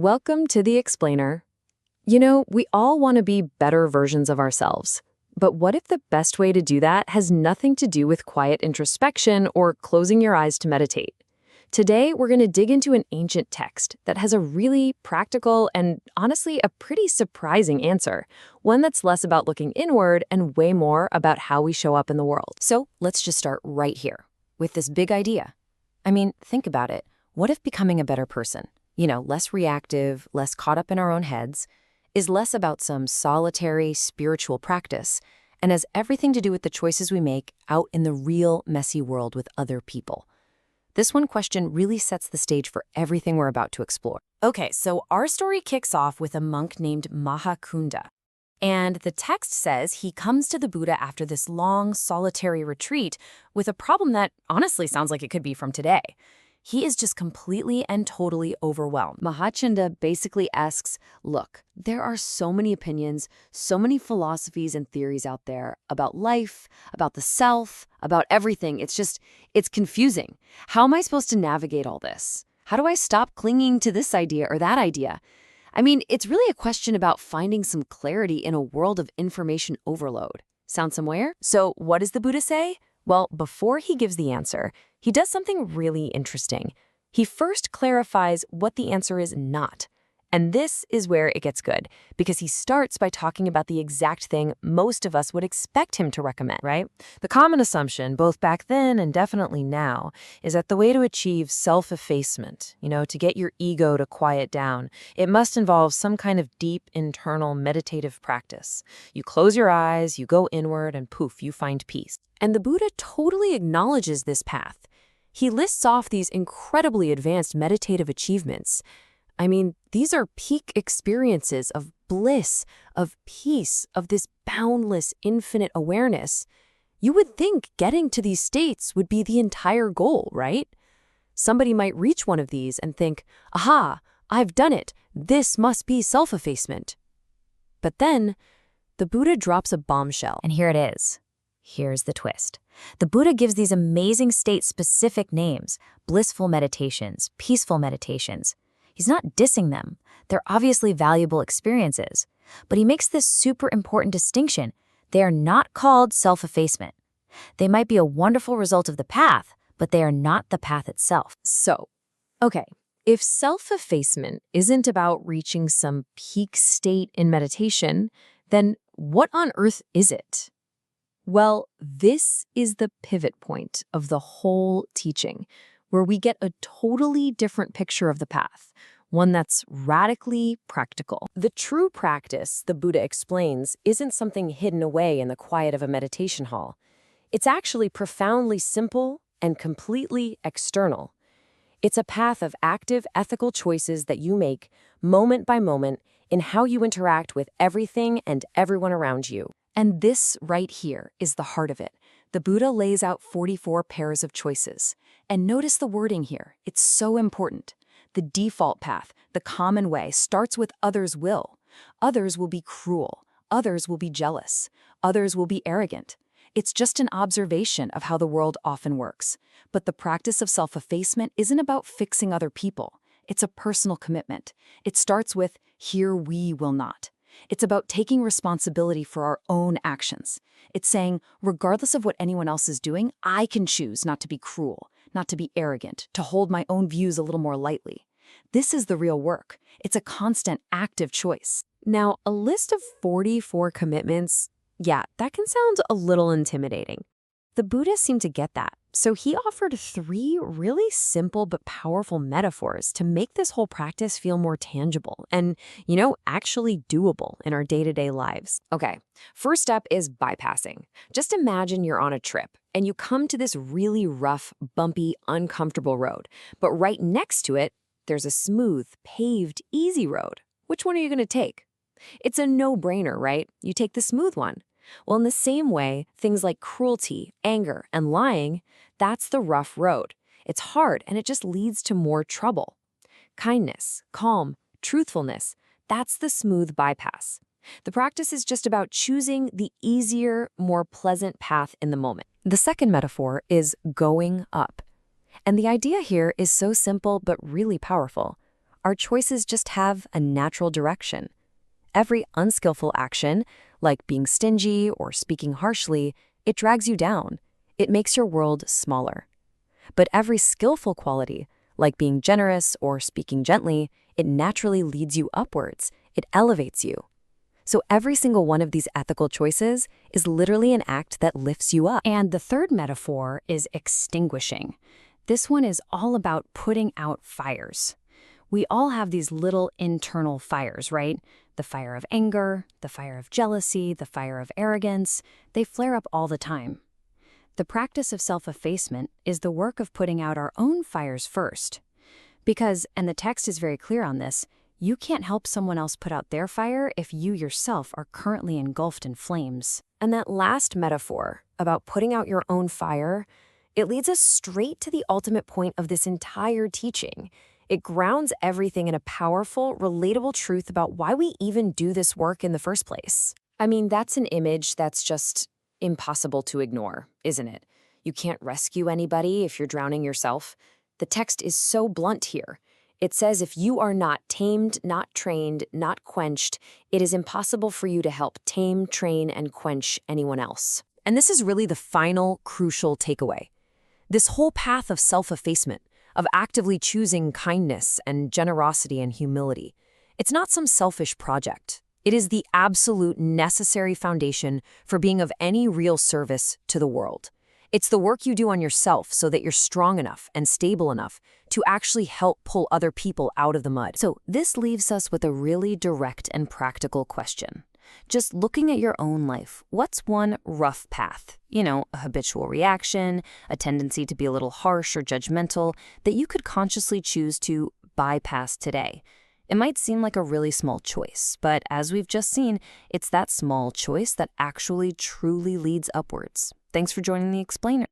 Welcome to the Explainer. You know, we all want to be better versions of ourselves. But what if the best way to do that has nothing to do with quiet introspection or closing your eyes to meditate? Today, we're going to dig into an ancient text that has a really practical and honestly a pretty surprising answer, one that's less about looking inward and way more about how we show up in the world. So let's just start right here with this big idea. I mean, think about it. What if becoming a better person, less reactive, less caught up in our own heads, is less about some solitary spiritual practice and has everything to do with the choices we make out in the real messy world with other people? This one question really sets the stage for everything we're about to explore. Okay, so our story kicks off with a monk named Mahakunda. And the text says he comes to the Buddha after this long, solitary retreat with a problem that honestly sounds like it could be from today. He is just completely and totally overwhelmed. Mahakunda basically asks, look, there are so many opinions, so many philosophies and theories out there about life, about the self, about everything. It's confusing. How am I supposed to navigate all this? How do I stop clinging to this idea or that idea? I mean, it's really a question about finding some clarity in a world of information overload. Sound somewhere? So what does the Buddha say? Well, before he gives the answer, he does something really interesting. He first clarifies what the answer is not. And this is where it gets good, because he starts by talking about the exact thing most of us would expect him to recommend, right? The common assumption, both back then and definitely now, is that the way to achieve self-effacement, to get your ego to quiet down, it must involve some kind of deep internal meditative practice. You close your eyes, you go inward, and poof, you find peace. And the Buddha totally acknowledges this path. He lists off these incredibly advanced meditative achievements. I mean, these are peak experiences of bliss, of peace, of this boundless, infinite awareness. You would think getting to these states would be the entire goal, right? Somebody might reach one of these and think, aha, I've done it. This must be self-effacement. But then, the Buddha drops a bombshell. And here it is. Here's the twist. The Buddha gives these amazing state-specific names: blissful meditations, peaceful meditations. He's not dissing them. They're obviously valuable experiences. But he makes this super important distinction. They are not called self-effacement. They might be a wonderful result of the path, but they are not the path itself. So, okay, if self-effacement isn't about reaching some peak state in meditation, then what on earth is it? Well, this is the pivot point of the whole teaching, where we get a totally different picture of the path, one that's radically practical. The true practice, the Buddha explains, isn't something hidden away in the quiet of a meditation hall. It's actually profoundly simple and completely external. It's a path of active ethical choices that you make, moment by moment, in how you interact with everything and everyone around you. And this right here is the heart of it. The Buddha lays out 44 pairs of choices. And notice the wording here. It's so important. The default path, the common way, starts with others' will. Others will be cruel. Others will be jealous. Others will be arrogant. It's just an observation of how the world often works. But the practice of self-effacement isn't about fixing other people. It's a personal commitment. It starts with, here we will not. It's about taking responsibility for our own actions. It's saying, regardless of what anyone else is doing, I can choose not to be cruel, not to be arrogant, to hold my own views a little more lightly. This is the real work. It's a constant, active choice. Now, a list of 44 commitments, yeah, that can sound a little intimidating. The Buddha seemed to get that, so he offered 3 really simple but powerful metaphors to make this whole practice feel more tangible and, actually doable in our day-to-day lives. Okay, first up is bypassing. Just imagine you're on a trip and you come to this really rough, bumpy, uncomfortable road, but right next to it, there's a smooth, paved, easy road. Which one are you going to take? It's a no-brainer, right? You take the smooth one. Well, in the same way, things like cruelty, anger, and lying, that's the rough road. It's hard, and it just leads to more trouble. Kindness, calm, truthfulness, that's the smooth bypass. The practice is just about choosing the easier, more pleasant path in the moment. The second metaphor is going up. And the idea here is so simple but really powerful. our choices just have a natural direction. Every unskillful action, like being stingy or speaking harshly, it drags you down. It makes your world smaller. But every skillful quality, like being generous or speaking gently, it naturally leads you upwards. It elevates you. So every single one of these ethical choices is literally an act that lifts you up. And the third metaphor is extinguishing. This one is all about putting out fires. We all have these little internal fires, right? The fire of anger, the fire of jealousy, the fire of arrogance. They flare up all the time. The practice of self-effacement is the work of putting out our own fires first. Because, and the text is very clear on this, you can't help someone else put out their fire if you yourself are currently engulfed in flames. And that last metaphor about putting out your own fire, it leads us straight to the ultimate point of this entire teaching. It grounds everything in a powerful, relatable truth about why we even do this work in the first place. I mean, that's an image that's just impossible to ignore, isn't it? You can't rescue anybody if you're drowning yourself. The text is so blunt here. It says if you are not tamed, not trained, not quenched, it is impossible for you to help tame, train, and quench anyone else. And this is really the final, crucial takeaway. This whole path of self-effacement, of actively choosing kindness and generosity and humility, it's not some selfish project. It is the absolute necessary foundation for being of any real service to the world. It's the work you do on yourself so that you're strong enough and stable enough to actually help pull other people out of the mud. So this leaves us with a really direct and practical question. Just looking at your own life, what's one rough path? A habitual reaction, a tendency to be a little harsh or judgmental that you could consciously choose to bypass today. It might seem like a really small choice, but as we've just seen, it's that small choice that actually truly leads upwards. Thanks for joining the Explainer.